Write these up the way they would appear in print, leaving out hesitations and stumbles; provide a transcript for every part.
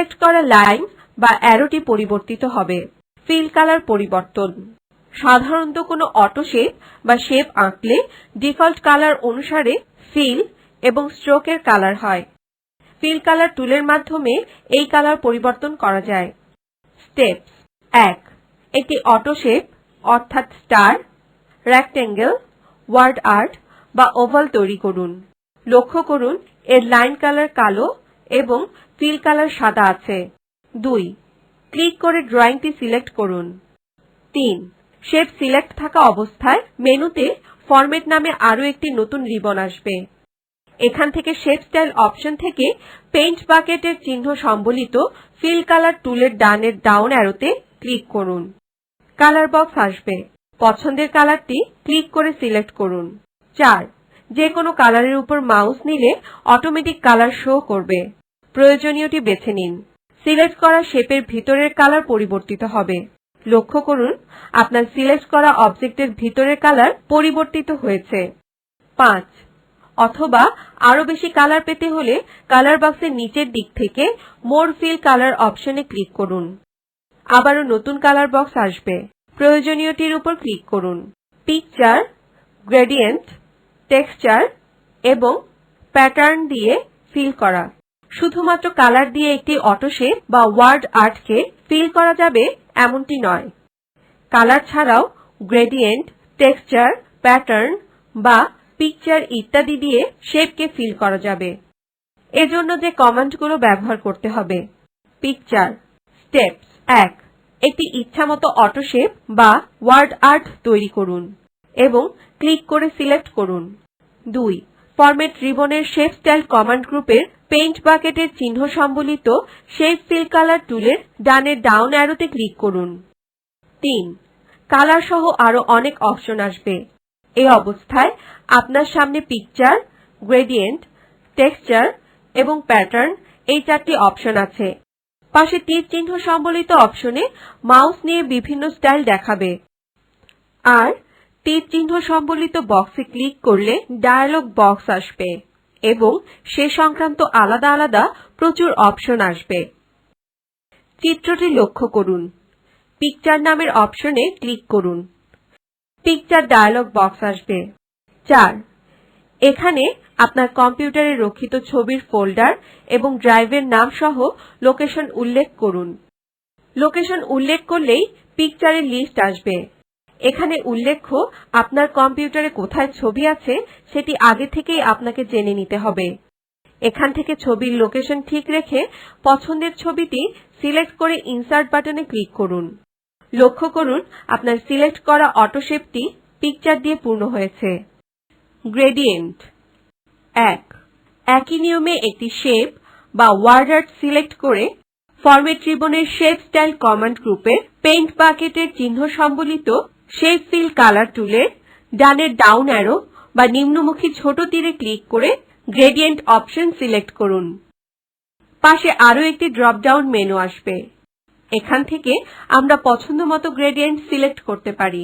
Select করা line বা অ্যারোটি পরিবর্তিত হবে। ফিল কালার পরিবর্তন। সাধারণত কোনো অটো শেপ বা শেপ আঁকলে ডিফল্ট কালার অনুসারে ফিল এবং স্ট্রোকের কালার হয়। ফিল কালার টুলের মাধ্যমে এই কালার পরিবর্তন করা যায়। স্টেপস। 1. একটি অটো শেপ অর্থাৎ স্টার, রেক্টেঙ্গেল, ওয়ার্ড আর্ট বা ওভাল তৈরি করুন। লক্ষ্য করুন এর লাইন কালার কালো এবং ফিল কালার সাদা আছে। 2. ক্লিক করে ড্রয়িংটি সিলেক্ট করুন। 3. শেপ সিলেক্ট থাকা অবস্থায় মেনুতে ফরম্যাট নামে আরো একটি নতুন রিবন আসবে। এখান থেকে শেপ স্টাইল অপশন থেকে পেইন্ট বাকেটের চিহ্ন সম্বলিত ফিল কালার টুলের ডানের ডাউন অ্যারোতে ক্লিক করুন। কালার বক্স আসবে। পছন্দের কালারটি ক্লিক করে সিলেক্ট করুন। 4. যে কোনো কালারের উপর মাউস নিলে অটোমেটিক কালার শো করবে। প্রয়োজনীয়টি বেছে নিন। সিলেক্ট করা শেপের ভিতরের কালার পরিবর্তিত হবে। লক্ষ্য করুন আপনার সিলেক্ট করা অবজেক্টের ভিতরের কালার পরিবর্তিত হয়েছে। 5. অথবা আরো বেশি কালার পেতে হলে কালার বক্সের নিচের দিক থেকে মোর ফিল কালার অপশনে ক্লিক করুন। আবারো নতুন কালার বক্স আসবে। প্রয়োজনীয়টির উপর ক্লিক করুন। পিকচার, গ্রেডিয়েন্ট, টেক্সচার এবং প্যাটার্ন দিয়ে ফিল করা। শুধুমাত্র কালার দিয়ে একটি অটো শেপ বা ওয়ার্ড আর্টকে ফিল করা যাবে এমনটি নয়। কালার ছাড়াও গ্রেডিয়েন্ট, টেক্সচার, প্যাটার্ন বা পিকচার ইত্যাদি দিয়ে শেপকে ফিল করা যাবে। এজন্য যে কমান্ডগুলো ব্যবহার করতে হবে। পিকচার। স্টেপস। 1. একটি ইচ্ছামতো অটো শেপ বা ওয়ার্ড আর্ট তৈরি করুন এবং ক্লিক করে সিলেক্ট করুন। 2. ফরম্যাট রিবনের শেপ স্টাইল কমান্ড গ্রুপের পেইন্ট বাকেটের চিহ্ন সম্বলিত শেপ ফিল কালার টুলের ডানের ডাউন অ্যারোতে ক্লিক করুন। 3. কালার সহ আরো অনেক অপশন আসবে। এই অবস্থায় আপনার সামনে পিকচার, গ্রেডিয়েন্ট, টেক্সচার এবং প্যাটার্ন এই 4টি অপশন আছে। পাশে তীর চিহ্ন সম্বলিত অপশনে মাউস নিয়ে বিভিন্ন স্টাইল দেখাবে। আর তীর চিহ্ন সম্বলিত বক্সে ক্লিক করলে ডায়ালগ বক্স আসবে এবং সে সংক্রান্ত আলাদা আলাদা প্রচুর অপশন আসবে। চিত্রটি লক্ষ্য করুন। পিকচার নামের অপশনে ক্লিক করুন। পিকচার ডায়ালগ বক্স আসবে। 4. এখানে আপনার কম্পিউটারে রক্ষিত ছবির ফোল্ডার এবং ড্রাইভের নাম সহ লোকেশন উল্লেখ করুন। লোকেশন উল্লেখ করলেই পিকচারের লিস্ট আসবে। এখানে উল্লেখ্য আপনার কম্পিউটারে কোথায় ছবি আছে সেটি আগে থেকেই আপনাকে জেনে নিতে হবে। এখান থেকে ছবির লোকেশন ঠিক রেখে পছন্দের ছবিটি সিলেক্ট করে ইনসার্ট বাটনে ক্লিক করুন। লক্ষ্য করুন আপনার সিলেক্ট করা অটো শেপটি পিকচার দিয়ে পূর্ণ হয়েছে। গ্রেডিয়েন্ট। 1. একই নিয়মে একটি শেপ বা ওয়ার্ড আর্ট সিলেক্ট করে ফরম্যাট রিবনের শেপ স্টাইল কমান্ড গ্রুপে পেইন্ট বাকেটের চিহ্ন সম্বলিত শেপ ফিল কালার টুলের ডানের ডাউন অ্যারো বা নিম্নমুখী ছোট তীরে ক্লিক করে গ্রেডিয়েন্ট অপশন সিলেক্ট করুন। পাশে আরো একটি ড্রপ ডাউন মেনু আসবে। এখান থেকে আমরা পছন্দমতো গ্রেডিয়েন্ট সিলেক্ট করতে পারি।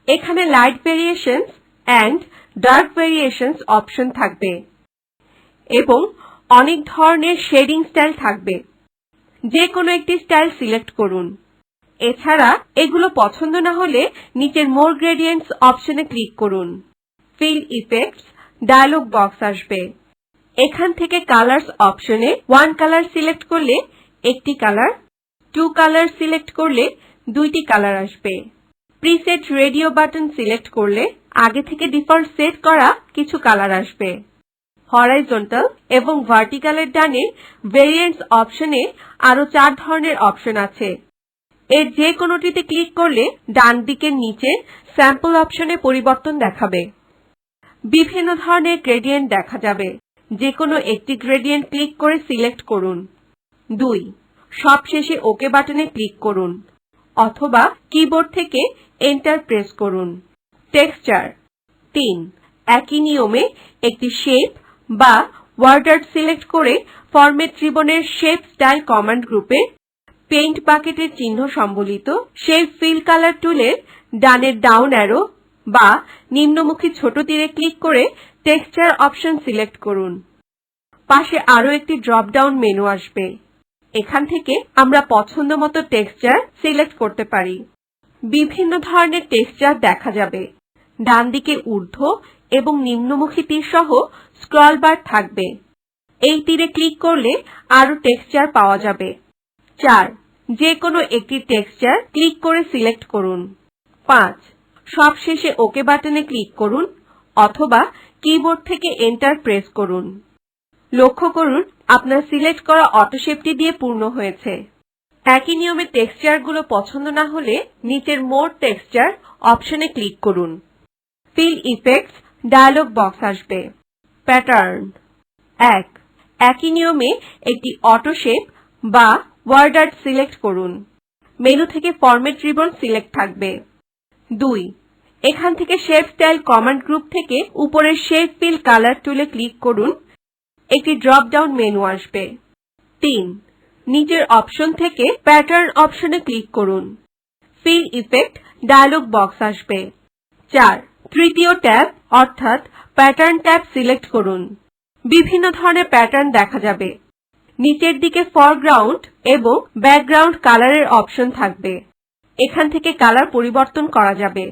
এখানে light variations and dark variations option থাকবে এবং অনেক ধরনের শেডিং স্টাইল থাকবে। যে কোনো একটি স্টাইল সিলেক্ট করুন। এছাড়া এগুলো পছন্দ না হলে নিচের মোর গ্রেডিয়েন্টস অপশনে ক্লিক করুন। ফিল ইফেক্টস ডায়ালগ বক্স আসবে। এখান থেকে কালারস অপশনে 1 কালার সিলেক্ট করলে একটি কালার, 2 কালার সিলেক্ট করলে 2টি কালার আসবে। প্রিসেট রেডিও বাটন সিলেক্ট করলে আগে থেকে ডিফল্ট সেট করা কিছু কালার আসবে। হরাইজন্টাল এবং ভার্টিক্যালের ডানে ভেরিয়েন্টস অপশনে আরো 4 ধরনের অপশন আছে। এর যে কোনোটিতে ক্লিক করলে ডান দিকের নিচে স্যাম্পল অপশনে পরিবর্তন দেখাবে। বিভিন্ন ধরনের গ্রেডিয়েন্ট দেখা যাবে। যে কোনো একটি গ্রেডিয়েন্ট ক্লিক করে সিলেক্ট করুন। 2. সবশেষে ওকে বাটনে ক্লিক করুন অথবা কিবোর্ড থেকে এন্টার প্রেস করুন। টেক্সচার। 3. একই নিয়মে একটি শেপ বা ওয়ার্ড আর্ট সিলেক্ট করে ফরম্যাট রিবনের শেপ স্টাইল কমান্ড গ্রুপে পেইন্ট বাকেটের চিহ্ন সম্বলিত শেপ ফিল কালার টুলের ডানের ডাউন অ্যারো বা নিম্নমুখী ছোট তীরে ক্লিক করে টেক্সচার অপশন সিলেক্ট করুন। পাশে আরো একটি ড্রপ ডাউন মেনু আসবে। এখান থেকে আমরা পছন্দমতো টেক্সচার সিলেক্ট করতে পারি। বিভিন্ন ধরনের টেক্সচার দেখা যাবে। ডান দিকে ঊর্ধ্ব এবং নিম্নমুখী তীর সহ স্ক্রল বার থাকবে। এই তীরে ক্লিক করলে আরো টেক্সচার পাওয়া যাবে। 4. যে কোনো একটি টেক্সচার ক্লিক করে সিলেক্ট করুন। 5. সবশেষে ওকে বাটনে ক্লিক করুন অথবা কিবোর্ড থেকে এন্টার প্রেস করুন। লক্ষ্য করুন আপনার সিলেক্ট করা অটোশেপটি দিয়ে পূর্ণ হয়েছে। একই নিয়মে টেক্সচারগুলো পছন্দ না হলে নিচের মোর টেক্সচার অপশনে ক্লিক করুন। ফিল ইফেক্টস ডায়লগ বক্স আসবে। প্যাটার্ন 1. একই নিয়মে একটি অটোশেপ বা ওয়ার্ড আর্ট সিলেক্ট করুন। মেনু থেকে ফরম্যাট রিবন সিলেক্ট থাকবে। 2. এখান থেকে শেপ স্টাইল কমান্ড গ্রুপ থেকে উপরের শেপ ফিল কালার টুলে ক্লিক করুন। একটি ড্রপ ডাউন মেনু আসবে। 3. নিচের অপশন থেকে প্যাটার্ন অপশনে ক্লিক করুন। ফিল ইফেক্ট ডায়লগ বক্স আসবে। 4. তৃতীয় ট্যাব অর্থাৎ প্যাটার্ন ট্যাব সিলেক্ট করুন। বিভিন্ন ধরনের প্যাটার্ন দেখা যাবে। নিচের দিকে ফরগ্রাউন্ড এবং ব্যাকগ্রাউন্ড কালারের অপশন থাকবে। এখান থেকে কালার পরিবর্তন করা যাবে।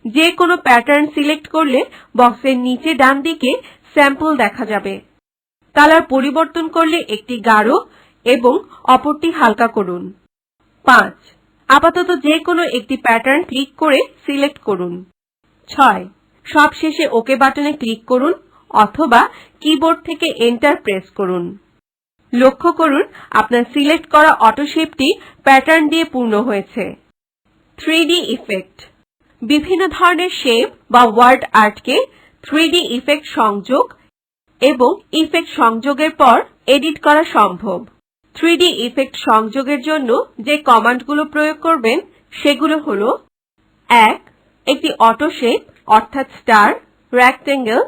যে কোনো প্যাটার্ন সিলেক্ট করলে বক্সের নিচে ডান দিকে স্যাম্পল দেখা যাবে। কালার পরিবর্তন করলে একটি গাঢ় এবং অপরটি হালকা করুন। 5. আপাতত যে কোনো একটি প্যাটার্ন ক্লিক করে সিলেক্ট করুন। 6. সবশেষে ওকে বাটনে ক্লিক করুন অথবা কিবোর্ড থেকে এন্টার প্রেস করুন। লক্ষ্য করুন আপনার সিলেক্ট করা অটোশেপটি প্যাটার্ন দিয়ে পূর্ণ হয়েছে। 3D ইফেক্ট বিভিন্ন ধরনের শেপ বা ওয়ার্ড আর্টকে 3D ইফেক্ট সংযোগ এবং ইফেক্ট সংযোগের পর এডিট করা সম্ভব। 3D ইফেক্ট সংযোগের জন্য যে কমান্ডগুলো প্রয়োগ করবেন সেগুলো হল: 1. একটি অটোশেপ অর্থাৎ স্টার, রেক্টেঙ্গেল,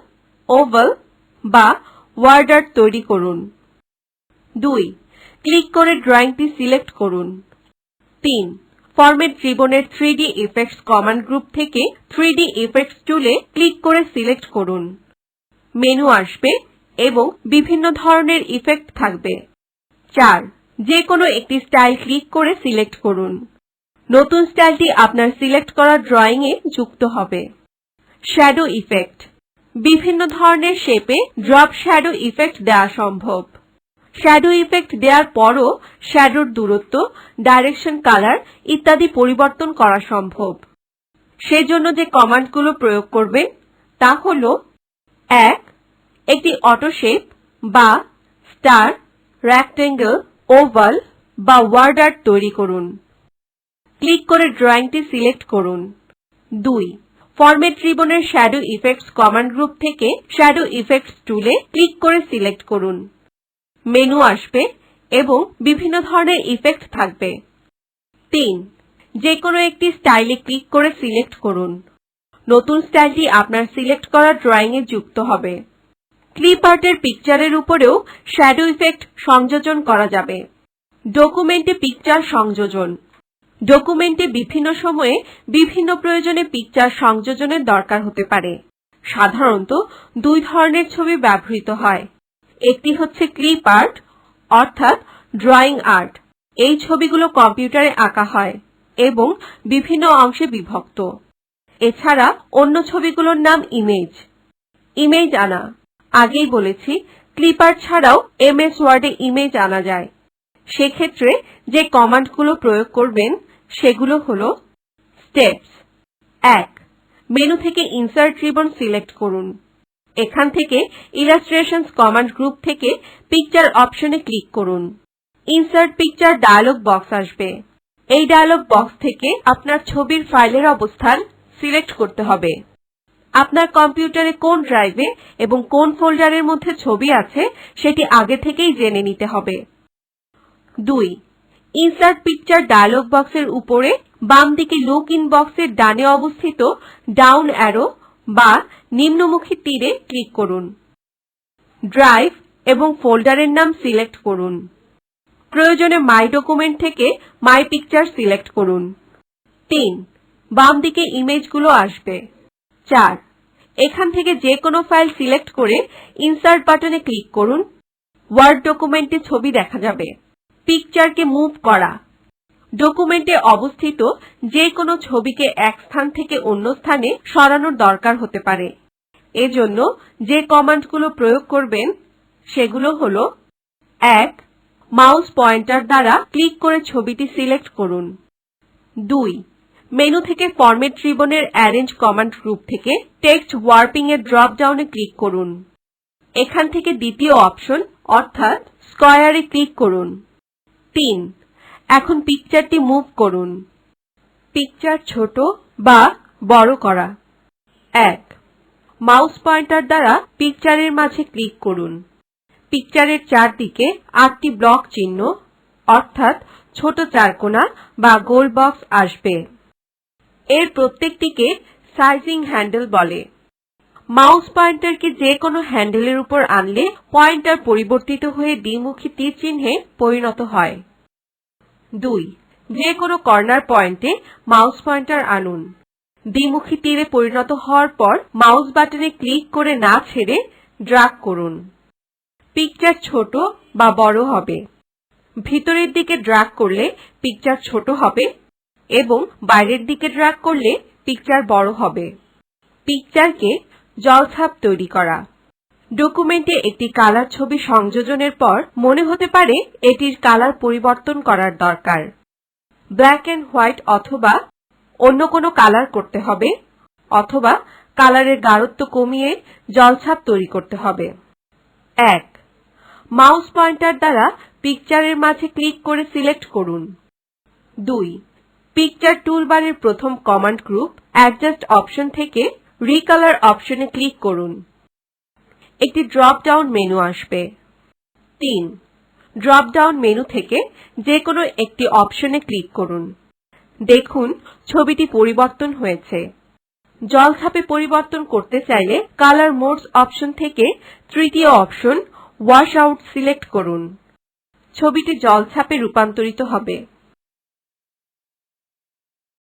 ওভাল বা ওয়ার্ড আর্ট তৈরি করুন। 2. ক্লিক করে ড্রয়িংটি সিলেক্ট করুন। 3. ফরম্যাট রিবনের 3D ইফেক্টস কমান্ড গ্রুপ থেকে 3D ইফেক্টস টুলে ক্লিক করে সিলেক্ট করুন। মেনু আসবে এবং বিভিন্ন ধরনের ইফেক্ট থাকবে। 4. যে কোনো একটি স্টাইল ক্লিক করে সিলেক্ট করুন। নতুন স্টাইলটি আপনার সিলেক্ট করা ড্রয়িং এ যুক্ত হবে। শ্যাডো ইফেক্ট বিভিন্ন ধরনের শেপে ড্রপ শ্যাডো ইফেক্ট দেওয়া সম্ভব। শ্যাডো ইফেক্ট দেওয়ার পরও শ্যাডোর দূরত্ব, ডাইরেকশন, কালার ইত্যাদি পরিবর্তন করা সম্ভব। সেজন্য যে কমান্ডগুলো প্রয়োগ করবেন তা হল: 1. একটি অটোশেপ বা স্টার, রেক্টেঙ্গেল, ওভাল বা ওয়ার্ড আর্ট তৈরি করুন। ক্লিক করে ড্রয়িংটি সিলেক্ট করুন। 2. ফরম্যাট রিবনের শ্যাডো ইফেক্টস কমান্ড গ্রুপ থেকে শ্যাডো ইফেক্টস টুলে ক্লিক করে সিলেক্ট করুন। মেনু আসবে এবং বিভিন্ন ধরনের ইফেক্ট থাকবে। 3. যে কোনো একটি স্টাইলে ক্লিক করে সিলেক্ট করুন। নতুন স্টাইলটি আপনার সিলেক্ট করা ড্রয়িং এ যুক্ত হবে। ক্লিপ আর্টের পিকচারের উপরেও শ্যাডো ইফেক্ট সংযোজন করা যাবে। ডকুমেন্টে পিকচার সংযোজন ডকুমেন্টে বিভিন্ন সময়ে বিভিন্ন প্রয়োজনে পিকচার সংযোজনের দরকার হতে পারে। সাধারণত 2 ধরনের ছবি ব্যবহৃত হয়। একটি হচ্ছে ক্লিপ আর্ট অর্থাৎ ড্রয়িং আর্ট। এই ছবিগুলো কম্পিউটারে আঁকা হয় এবং বিভিন্ন অংশে বিভক্ত। এছাড়া অন্য ছবিগুলোর নাম ইমেজ। ইমেজ আনা আগেই বলেছি, ক্লিপ আর্ট ছাড়াও msword এ ইমেজ আনা যায়। সেক্ষেত্রে যে কমান্ডগুলো প্রয়োগ করবেন সেগুলো হল: স্টেপস 1. মেনু থেকে ইনসার্ট রিবন সিলেক্ট করুন। এখান থেকে ইলাস্ট্রেশনস কমান্ড গ্রুপ থেকে পিকচার অপশনে ক্লিক করুন। ইনসার্ট পিকচার ডায়লগ বক্স আসবে। এই ডায়লগ বক্স থেকে আপনার ছবির ফাইলের অবস্থান সিলেক্ট করতে হবে। আপনার কম্পিউটারে কোন ড্রাইভে এবং কোন ফোল্ডারের মধ্যে ছবি আছে সেটি আগে থেকেই জেনে নিতে হবে। 2. ইনসার্ট পিকচার ডায়লগ বক্সের উপরে বাম দিকে লুক ইন বক্সের ডানে অবস্থিত ডাউন অ্যারো বা নিম্নমুখী তীরে ক্লিক করুন। ড্রাইভ এবং ফোল্ডারের নাম সিলেক্ট করুন। প্রয়োজনে মাই ডকুমেন্ট থেকে মাই পিকচার সিলেক্ট করুন। 3. বাম দিকে ইমেজগুলো আসবে। 4. এখান থেকে যে কোনো ফাইল সিলেক্ট করে ইনসার্ট বাটনে ক্লিক করুন। ওয়ার্ড ডকুমেন্টে ছবি দেখা যাবে। পিকচারকে মুভ করা। ডকুমেন্টে অবস্থিত যে কোনো ছবিকে এক স্থান থেকে অন্য স্থানে সরানোর দরকার হতে পারে। এজন্য যে কমান্ডগুলো প্রয়োগ করবেন সেগুলো হলো: 1. মাউস পয়েন্টার দ্বারা ক্লিক করে ছবিটি সিলেক্ট করুন। 2. মেনু থেকে ফরম্যাট রিবনের অ্যারেঞ্জ কমান্ড গ্রুপ থেকে টেক্সট ওয়ার্পিং এর ড্রপ ডাউনে ক্লিক করুন। এখান থেকে দ্বিতীয় অপশন অর্থাৎ স্কয়ারে ক্লিক করুন। 3. এখন পিকচারটি মুভ করুন। পিকচার ছোট বা বড় করা। 1. মাউস পয়েন্টার দ্বারা পিকচারের মাঝে ক্লিক করুন। পিকচারের চারদিকে 8টি ব্লক চিহ্ন অর্থাৎ ছোট চারকোনা বা গোল বক্স আসবে। এর প্রত্যেকটিকে সাইজিং হ্যান্ডেল বলে। মাউস পয়েন্টারকে যে কোনো হ্যান্ডেলের উপর আনলে পয়েন্টার পরিবর্তিত হয়ে দ্বিমুখী তীর চিহ্নে পরিণত হয়। 2. যে কোনো কর্নার পয়েন্টে মাউস পয়েন্টার আনুন। দ্বিমুখী তীরে পরিণত হওয়ার পর মাউস বাটনে ক্লিক করে না ছেড়ে ড্র্যাগ করুন। পিকচার ছোট বা বড় হবে। ভিতরের দিকে ড্র্যাগ করলে পিকচার ছোট হবে এবং বাইরের দিকে ড্র্যাগ করলে পিকচার বড় হবে। পিকচারকে জলছাপ তৈরি করা। ডকুমেন্টে একটি কালার ছবি সংযোজনের পর মনে হতে পারে এটির কালার পরিবর্তন করার দরকার। ব্ল্যাক এন্ড হোয়াইট অথবা অন্য কোনো কালার করতে হবে অথবা কালারের গাঢ়ত্ব কমিয়ে জলছাপ তৈরি করতে হবে। 1. মাউস পয়েন্টার দ্বারা পিকচারের মাঝে ক্লিক করে সিলেক্ট করুন। 2. পিকচার টুলবারের প্রথম কমান্ড গ্রুপ অ্যাডজাস্ট অপশন থেকে রিকালার অপশনে ক্লিক করুন। একটি ড্রপ ডাউন মেনু আসবে। 3. ড্রপ ডাউন মেনু থেকে যে কোনো একটি অপশনে ক্লিক করুন। দেখুন ছবিটি পরিবর্তন হয়েছে। জলছাপে পরিবর্তন করতে চাইলে কালার মোডস অপশন থেকে তৃতীয় অপশন ওয়াশ আউট সিলেক্ট করুন। ছবিটি জলছাপে রূপান্তরিত হবে।